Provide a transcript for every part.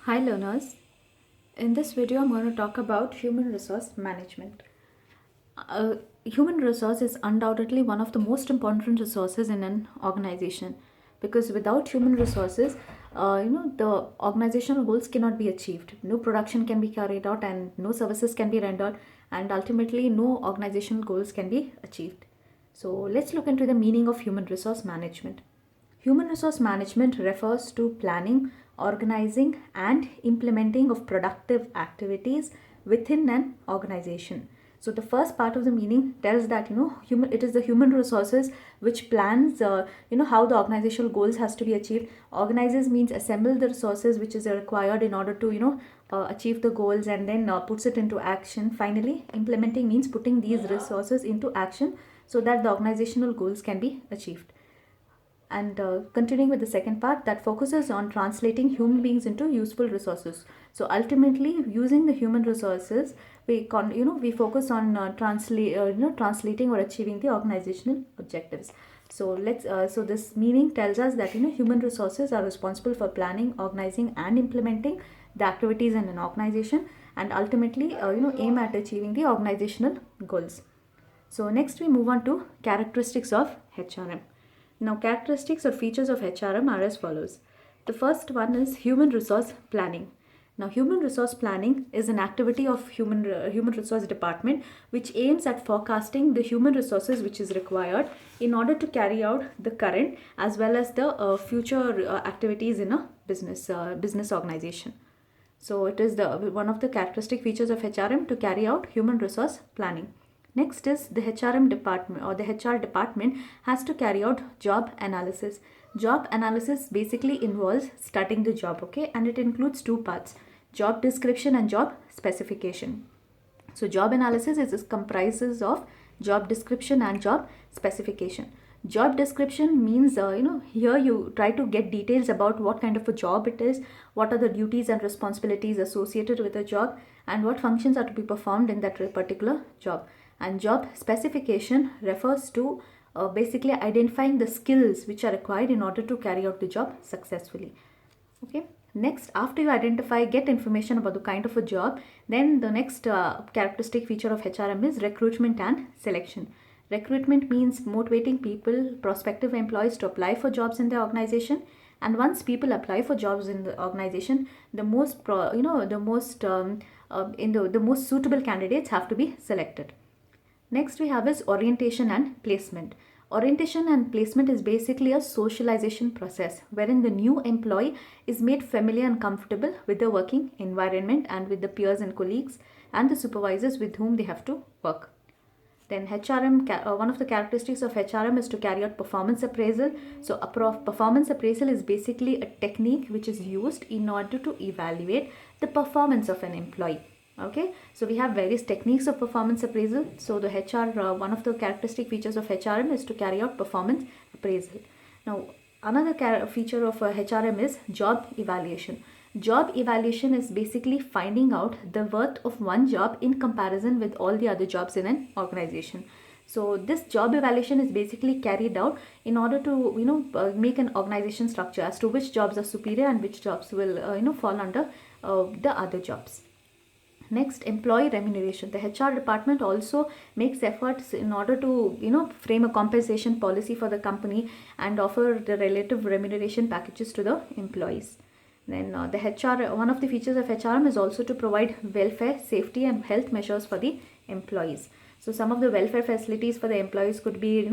Hi learners, in this video I'm going to talk about human resource management. Human resource is undoubtedly one of the most important resources in an organization because without human resources, the organizational goals cannot be achieved. No production can be carried out and no services can be rendered and ultimately no organizational goals can be achieved. So let's look into the meaning of human resource management. Human resource management refers to planning, organizing, and implementing of productive activities within an organization. So the first part of the meaning tells that it is the human resources which plans how the organizational goals has to be achieved. Organizes means assemble the resources which is required in order to achieve the goals and then puts it into action. Finally, implementing means putting these resources into action so that the organizational goals can be achieved. And continuing with the second part that focuses on translating human beings into useful resources. So ultimately using the human resources we focus on translating or achieving the organizational objectives. So this meaning tells us that human resources are responsible for planning, organizing, and implementing the activities in an organization and ultimately aim at achieving the organizational goals. So next we move on to characteristics of HRM. Now characteristics or features of HRM are as follows. The first one is human resource planning. Now human resource planning is an activity of human resource department which aims at forecasting the human resources which is required in order to carry out the current as well as the future activities in a business organization. So it is the one of the characteristic features of HRM to carry out human resource planning. Next is the HRM department or the HR department has to carry out job analysis. Job analysis basically involves studying the job, okay, and it includes two parts: job description and job specification. So job analysis is comprises of job description and job specification. Job description means here you try to get details about what kind of a job it is, what are the duties and responsibilities associated with the job, and what functions are to be performed in that particular job. And job specification refers to basically identifying the skills which are required in order to carry out the job successfully. Okay. Next, after you identify, get information about the kind of a job, then the next characteristic feature of HRM is recruitment and selection. Recruitment means motivating people, prospective employees to apply for jobs in the organization. And once people apply for jobs in the organization, the most the most suitable candidates have to be selected. Next we have is orientation and placement. Orientation and placement is basically a socialization process wherein the new employee is made familiar and comfortable with the working environment and with the peers and colleagues and the supervisors with whom they have to work. Then one of the characteristics of HRM is to carry out performance appraisal. So performance appraisal is basically a technique which is used in order to evaluate the performance of an employee. Okay, so we have various techniques of performance appraisal. So the one of the characteristic features of HRM is to carry out performance appraisal. Now another feature of HRM is job evaluation. Job evaluation is basically finding out the worth of one job in comparison with all the other jobs in an organization. So this job evaluation is basically carried out in order to make an organization structure as to which jobs are superior and which jobs will fall under the other jobs. Next, employee remuneration. The HR department also makes efforts in order to frame a compensation policy for the company and offer the relative remuneration packages to the employees. Then one of the features of HRM is also to provide welfare, safety and health measures for the employees. So some of the welfare facilities for the employees could be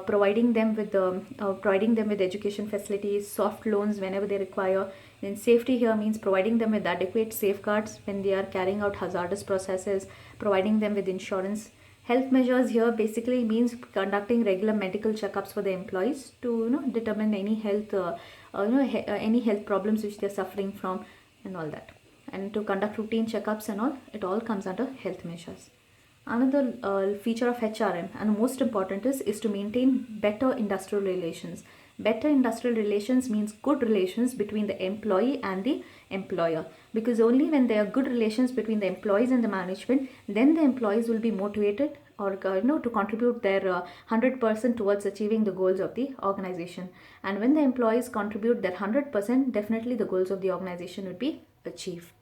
providing them with education facilities, soft loans whenever they require. Then safety here means providing them with adequate safeguards when they are carrying out hazardous processes, providing them with insurance. Health measures here basically means conducting regular medical checkups for the employees to determine any any health problems which they are suffering from and all that, and to conduct routine checkups and all. It all comes under health measures. Another feature of HRM and most important is to maintain better industrial relations. Better industrial relations means good relations between the employee and the employer, because only when there are good relations between the employees and the management, then the employees will be motivated or to contribute their 100% towards achieving the goals of the organization. And when the employees contribute their 100%, definitely the goals of the organization would be achieved.